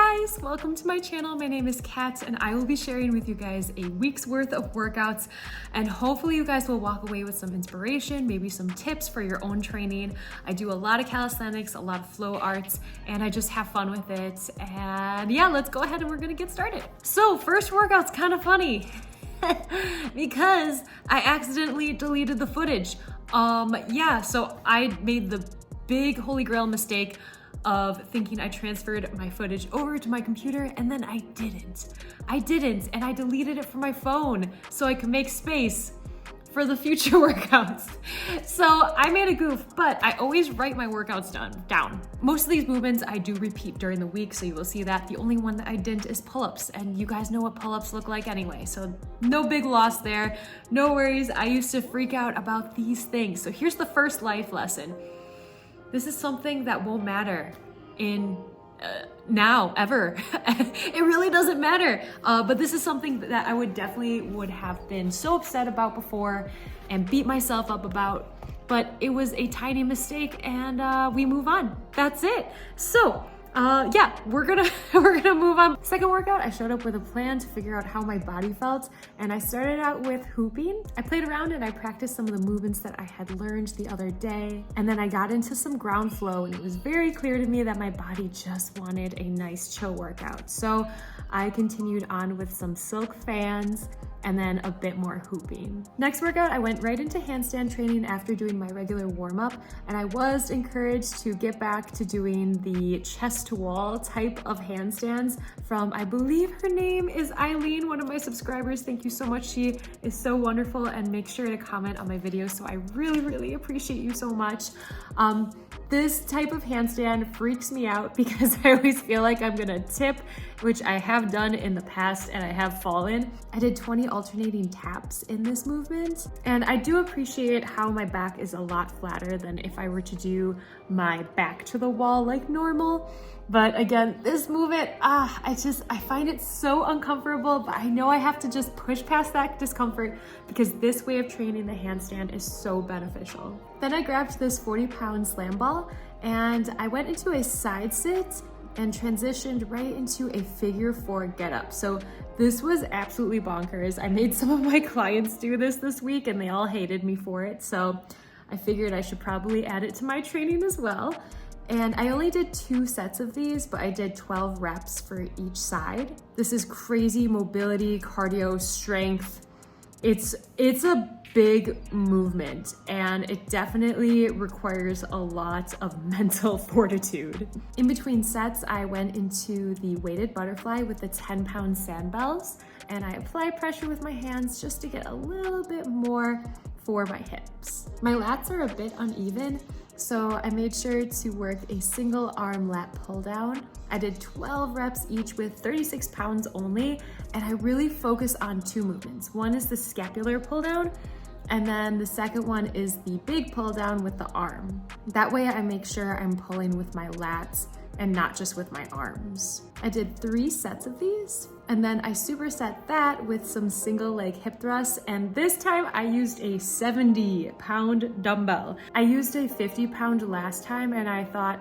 guys, welcome to my channel. My name is Kat and I will be sharing with you guys a week's worth of workouts, and hopefully you guys will walk away with some inspiration, maybe some tips for your own training. I do a lot of calisthenics, a lot of flow arts, and I just have fun with it. And yeah, let's go ahead and we're gonna get started. So first workout's kind of funny because I accidentally deleted the footage. So I made the big holy grail mistake of thinking I transferred my footage over to my computer, and then I didn't, and I deleted it from my phone so I could make space for the future workouts. So I made a goof, but I always write my workouts down. Most of these movements I do repeat during the week, so you will see that. The only one that I didn't is pull-ups, and you guys know what pull-ups look like anyway, so no big loss there. No worries, I used to freak out about these things. So here's the first life lesson. This is something that won't matter in now, ever. It really doesn't matter. But this is something that I would have been so upset about before and beat myself up about, but it was a tiny mistake, and we move on. That's it. So we're gonna move on. Second workout, I showed up with a plan to figure out how my body felt, and I started out with hooping. I played around and I practiced some of the movements that I had learned the other day, and then I got into some ground flow, and it was very clear to me that my body just wanted a nice chill workout. So I continued on with some silk fans and then a bit more hooping. Next workout, I went right into handstand training after doing my regular warm-up, and I was encouraged to get back to doing the chest to wall type of handstands from, I believe her name is Eileen, one of my subscribers. Thank you so much. She is so wonderful, and make sure to comment on my videos. So I really appreciate you so much. This type of handstand freaks me out because I always feel like I'm gonna tip, which I have done in the past and I have fallen. I did 20 alternating taps in this movement, and I do appreciate how my back is a lot flatter than if I were to do my back to the wall like normal. But again, this movement, I find it so uncomfortable, but I know I have to just push past that discomfort because this way of training the handstand is so beneficial. Then I grabbed this 40-pound slam ball and I went into a side sit and transitioned right into a figure 4 getup. So this was absolutely bonkers. I made some of my clients do this week and they all hated me for it. So I figured I should probably add it to my training as well. And I only did 2 sets of these, but I did 12 reps for each side. This is crazy mobility, cardio, strength. It's a big movement, and it definitely requires a lot of mental fortitude. In between sets, I went into the weighted butterfly with the 10-pound sandbells, and I apply pressure with my hands just to get a little bit more for my hips. My lats are a bit uneven, so I made sure to work a single arm lat pull down. I did 12 reps each with 36 pounds only, and I really focus on 2 movements. One is the scapular pull down, and then the second one is the big pull down with the arm. That way I make sure I'm pulling with my lats and not just with my arms. I did 3 sets of these, and then I superset that with some single leg hip thrusts, and this time I used a 70-pound dumbbell. I used a 50-pound last time, and I thought,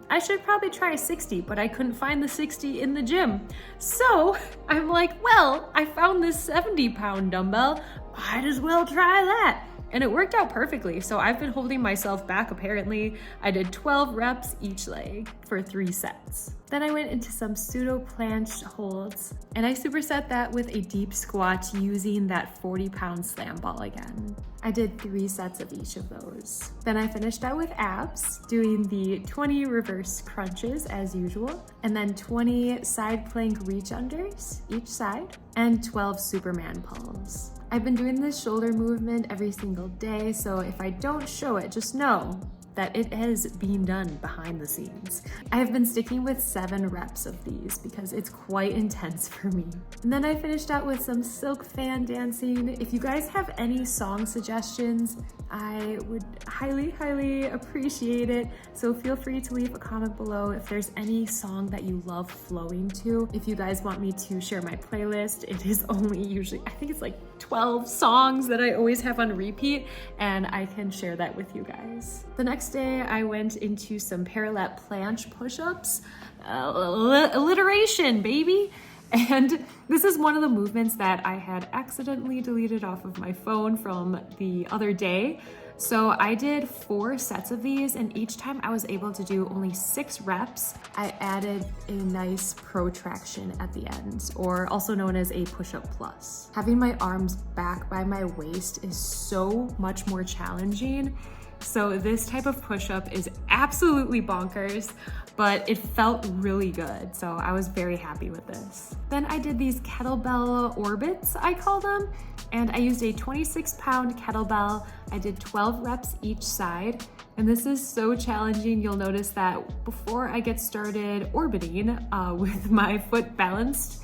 I should probably try a 60, but I couldn't find the 60 in the gym. So I'm like, well, I found this 70-pound dumbbell, might as well try that. And it worked out perfectly. So I've been holding myself back apparently. I did 12 reps each leg for 3 sets. Then I went into some pseudo planche holds, and I superset that with a deep squat using that 40-pound slam ball again. I did 3 sets of each of those. Then I finished out with abs, doing the 20 reverse crunches as usual, and then 20 side plank reach unders each side, and 12 Superman pulls. I've been doing this shoulder movement every single day, so if I don't show it, just know that it is being done behind the scenes. I have been sticking with 7 reps of these because it's quite intense for me. And then I finished out with some silk fan dancing. If you guys have any song suggestions, I would highly appreciate it. So feel free to leave a comment below if there's any song that you love flowing to. If you guys want me to share my playlist, it is only usually, I think it's like 12 songs that I always have on repeat, and I can share that with you guys. The next next day I went into some parallel planche push-ups. Alliteration, baby. And this is one of the movements that I had accidentally deleted off of my phone from the other day. So I did 4 sets of these, and each time I was able to do only 6 reps. I added a nice protraction at the end, or also known as a push-up plus. Having my arms back by my waist is so much more challenging. So this type of push-up is absolutely bonkers, but it felt really good. So I was very happy with this. Then I did these kettlebell orbits, I call them. And I used a 26-pound kettlebell. I did 12 reps each side. And this is so challenging. You'll notice that before I get started orbiting with my foot balanced,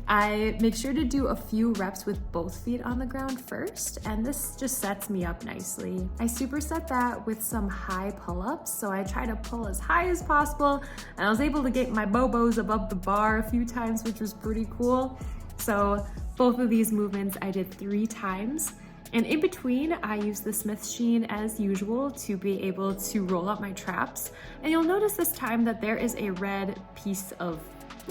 I make sure to do a few reps with both feet on the ground first, and this just sets me up nicely. I superset that with some high pull-ups, so I try to pull as high as possible, and I was able to get my bobos above the bar a few times, which was pretty cool. So both of these movements I did 3 times. And in between, I used the Smith machine as usual to be able to roll out my traps. And you'll notice this time that there is a red piece of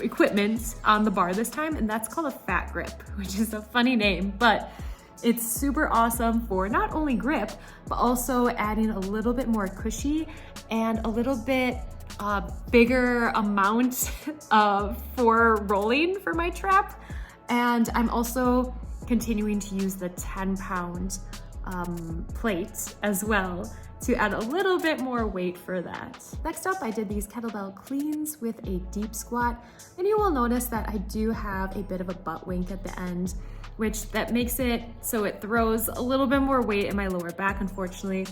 equipment on the bar this time, and that's called a fat grip, which is a funny name, but it's super awesome for not only grip, but also adding a little bit more cushy and a little bit bigger amount for rolling for my trap. And I'm also continuing to use the 10-pound plate as well to add a little bit more weight for that. Next up, I did these kettlebell cleans with a deep squat, and you will notice that I do have a bit of a butt wink at the end, which that makes it so it throws a little bit more weight in my lower back, unfortunately.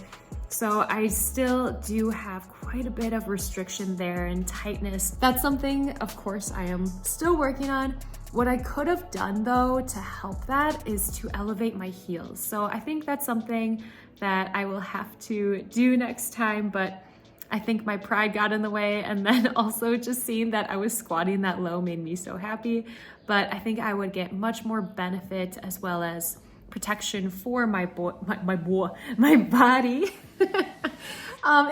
So I still do have quite a bit of restriction there and tightness. That's something, of course, I am still working on. What I could have done though to help that is to elevate my heels. So I think that's something that I will have to do next time, but I think my pride got in the way, and then also just seeing that I was squatting that low made me so happy. But I think I would get much more benefit as well as protection for my body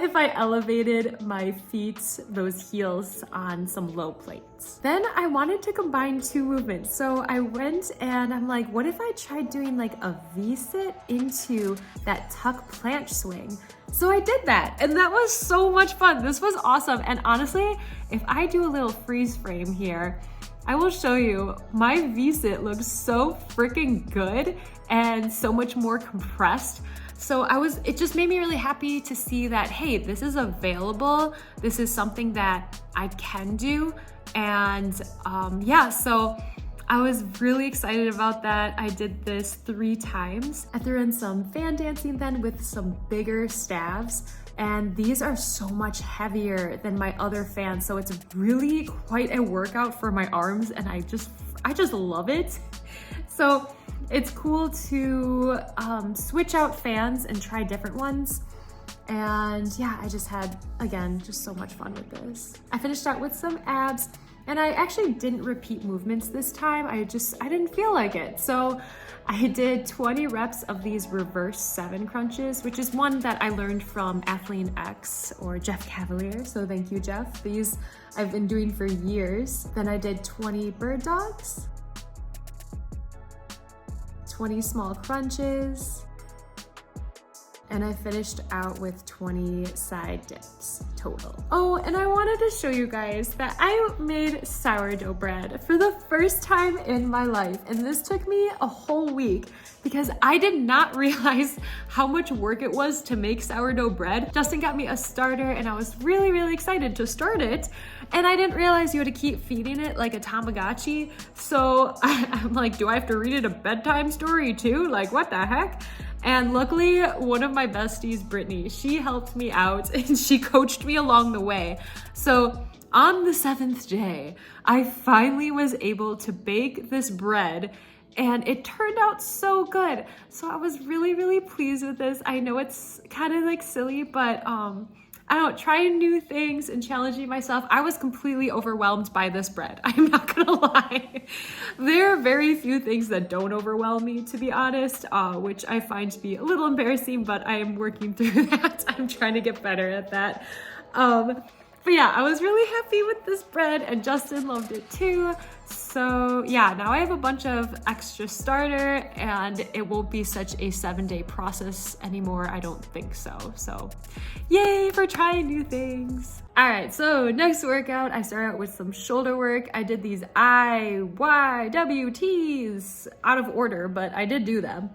if I elevated my feet, those heels, on some low plates. Then I wanted to combine 2 movements. So I went and I'm like, what if I tried doing like a V-sit into that tuck planche swing? So I did that, and that was so much fun. This was awesome. And honestly, if I do a little freeze frame here, I will show you my V-sit looks so freaking good and so much more compressed. So it just made me really happy to see that, hey, this is available. This is something that I can do. And yeah, so I was really excited about that. I did this 3 times. I threw in some fan dancing then with some bigger staves. And these are so much heavier than my other fans. So it's really quite a workout for my arms, and I just love it. So it's cool to switch out fans and try different ones. And yeah, I just had, again, just so much fun with this. I finished out with some abs, and I actually didn't repeat movements this time. I didn't feel like it. So I did 20 reps of these reverse 7 crunches, which is one that I learned from Athlean X or Jeff Cavalier. So thank you, Jeff. These I've been doing for years. Then I did 20 bird dogs, 20 small crunches, and I finished out with 20 side dips total. Oh, and I wanted to show you guys that I made sourdough bread for the first time in my life, and this took me a whole week because I did not realize how much work it was to make sourdough bread. Justin got me a starter, and I was really, really excited to start it, and I didn't realize you had to keep feeding it like a Tamagotchi. So I'm like, do I have to read it a bedtime story too? Like, what the heck? And luckily, one of my besties, Brittany, she helped me out and she coached me along the way. So on the 7th day, I finally was able to bake this bread, and it turned out so good. So I was really, really pleased with this. I know it's kind of like silly, but I don't know, trying new things and challenging myself. I was completely overwhelmed by this bread. I'm not gonna lie. There are very few things that don't overwhelm me, to be honest, which I find to be a little embarrassing, but I am working through that. I'm trying to get better at that. But yeah, I was really happy with this bread and Justin loved it too. So yeah, now I have a bunch of extra starter and it won't be such a 7-day process anymore. I don't think so. So yay for trying new things. All right, so next workout, I started out with some shoulder work. I did these IYWTs out of order, but I did do them.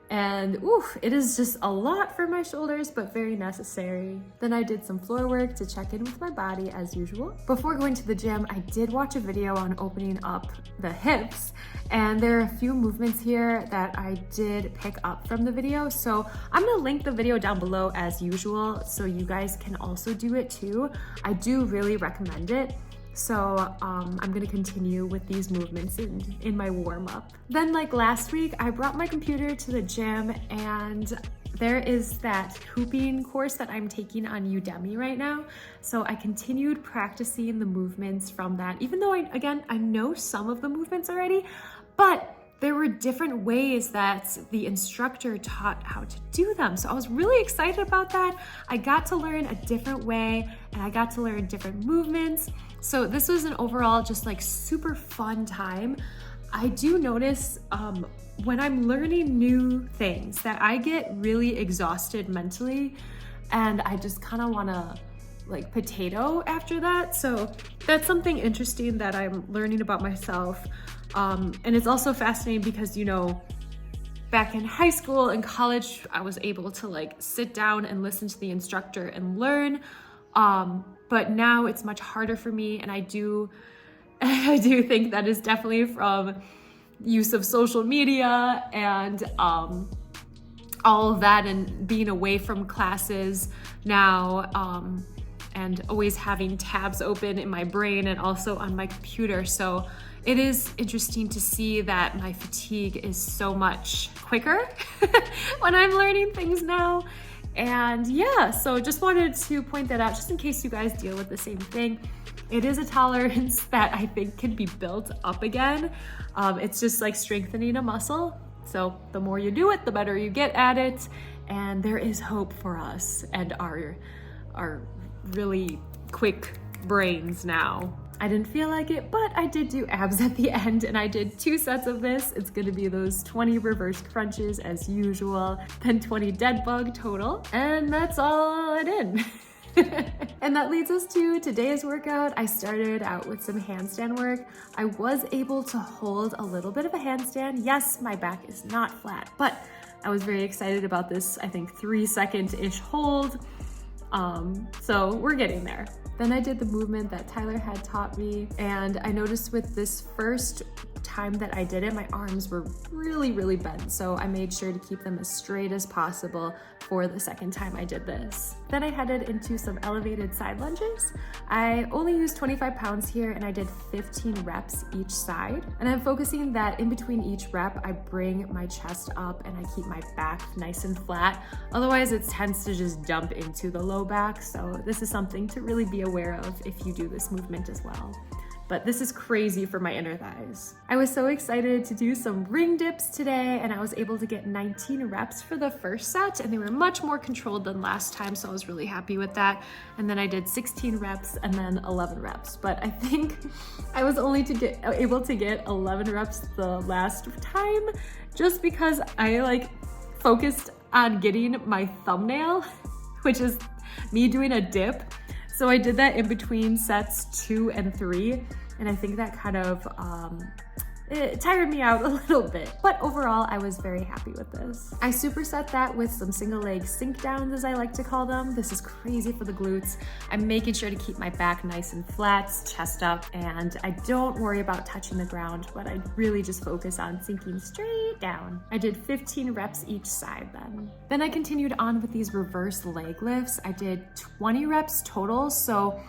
And oof, it is just a lot for my shoulders, but very necessary. Then I did some floor work to check in with my body as usual. Before going to the gym, I did watch a video on opening up the hips, and there are a few movements here that I did pick up from the video. So I'm gonna link the video down below as usual, so you guys can also do it too. I do really recommend it. So I'm gonna continue with these movements in my warm-up. Then like last week, I brought my computer to the gym and there is that hooping course that I'm taking on Udemy right now. So I continued practicing the movements from that, even though I know some of the movements already, but there were different ways that the instructor taught how to do them. So I was really excited about that. I got to learn a different way and I got to learn different movements. So this was an overall just like super fun time. I do notice when I'm learning new things that I get really exhausted mentally and I just kind of want to like potato after that. So that's something interesting that I'm learning about myself. And it's also fascinating because, you know, back in high school and college, I was able to like sit down and listen to the instructor and learn. But now it's much harder for me. And I do think that is definitely from use of social media and all of that and being away from classes now, and always having tabs open in my brain and also on my computer. So it is interesting to see that my fatigue is so much quicker when I'm learning things now. And yeah, so just wanted to point that out just in case you guys deal with the same thing. It is a tolerance that I think can be built up again. It's just like strengthening a muscle. So the more you do it, the better you get at it. And there is hope for us and our really quick brains now. I didn't feel like it, but I did do abs at the end and I did 2 sets of this. It's gonna be those 20 reverse crunches as usual, then 20 dead bug total, and that's all I did. And that leads us to today's workout. I started out with some handstand work. I was able to hold a little bit of a handstand. Yes, my back is not flat, but I was very excited about this, I think 3-second-ish hold. So we're getting there. Then I did the movement that Tyler had taught me, and I noticed with this first time that I did it, my arms were really bent, so I made sure to keep them as straight as possible for the second time I did this. Then I headed into some elevated side lunges. I only used 25 pounds here and I did 15 reps each side. And I'm focusing that in between each rep, I bring my chest up and I keep my back nice and flat. Otherwise it tends to just dump into the low back. So this is something to really be aware of if you do this movement as well. But this is crazy for my inner thighs. I was so excited to do some ring dips today and I was able to get 19 reps for the first set and they were much more controlled than last time, so I was really happy with that. And then I did 16 reps and then 11 reps, but I think I was only able to get 11 reps the last time just because I like focused on getting my thumbnail, which is me doing a dip. So I did that in between sets 2 and 3, and I think that kind of it tired me out a little bit. But overall, I was very happy with this. I superset that with some single leg sink downs, as I like to call them. This is crazy for the glutes. I'm making sure to keep my back nice and flat, chest up, and I don't worry about touching the ground, but I really just focus on sinking straight down. I did 15 reps each side then. Then I continued on with these reverse leg lifts. I did 20 reps total, so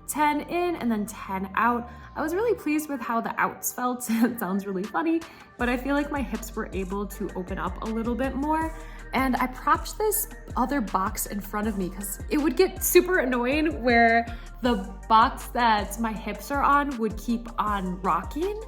10 in and then 10 out. I was really pleased with how the outs felt. It sounds really funny, but I feel like my hips were able to open up a little bit more. And I propped this other box in front of me because it would get super annoying where the box that my hips are on would keep on rocking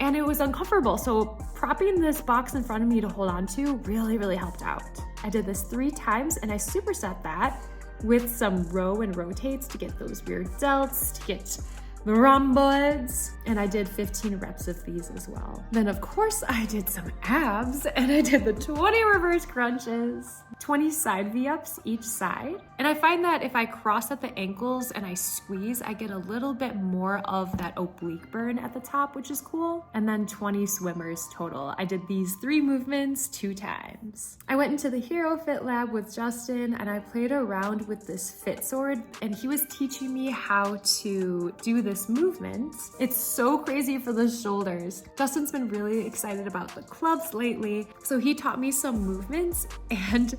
and it was uncomfortable. So propping this box in front of me to hold on to really helped out. I did this 3 times and I superset that with some row and rotates to get those weird delts, to get the rhomboids, and I did 15 reps of these as well. Then of course I did some abs and I did the 20 reverse crunches, 20 side V-ups each side. And I find that if I cross at the ankles and I squeeze, I get a little bit more of that oblique burn at the top, which is cool. And then 20 swimmers total. I did these 3 movements 2 times. I went into the Hero Fit lab with Justin and I played around with this fit sword and he was teaching me how to do this movement. It's so crazy for the shoulders. Justin's been really excited about the clubs lately, so he taught me some movements and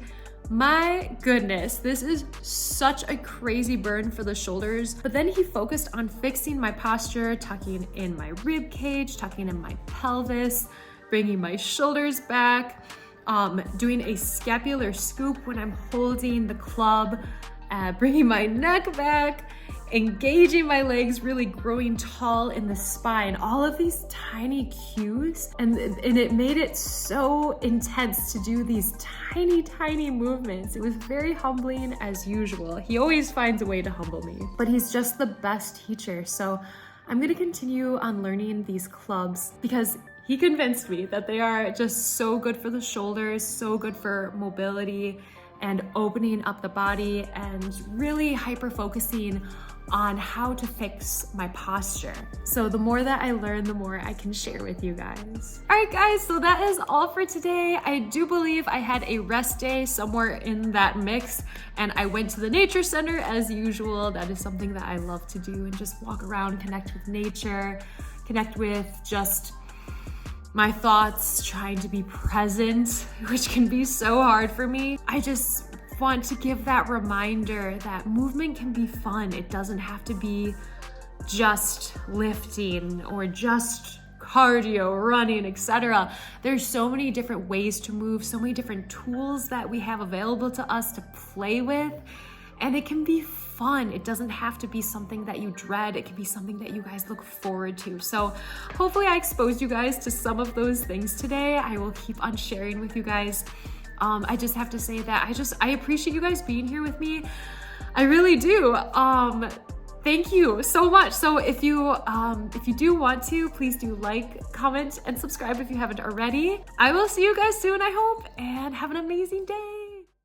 my goodness, this is such a crazy burn for the shoulders. But then he focused on fixing my posture, tucking in my rib cage, tucking in my pelvis, bringing my shoulders back, doing a scapular scoop when I'm holding the club, bringing my neck back, engaging my legs, really growing tall in the spine, all of these tiny cues. And it made it so intense to do these tiny movements. It was very humbling as usual. He always finds a way to humble me, but he's just the best teacher. So I'm gonna continue on learning these clubs because he convinced me that they are just so good for the shoulders, so good for mobility and opening up the body and really hyper focusing on how to fix my posture. So the more that I learn, the more I can share with you guys. All right guys, so that is all for today. I do believe I had a rest day somewhere in that mix and I went to the nature center as usual. That is something that I love to do and just walk around, connect with nature, connect with just my thoughts, trying to be present, which can be so hard for me. I just want to give that reminder that movement can be fun. It doesn't have to be just lifting or just cardio, running, etc. There's so many different ways to move, so many different tools that we have available to us to play with, and it can be fun. It doesn't have to be something that you dread. It can be something that you guys look forward to. So hopefully I exposed you guys to some of those things today. I will keep on sharing with you guys. I just have to say that I appreciate you guys being here with me. I really do. Thank you so much. So if you do want to, please do like, comment, and subscribe if you haven't already. I will see you guys soon, I hope, and have an amazing day.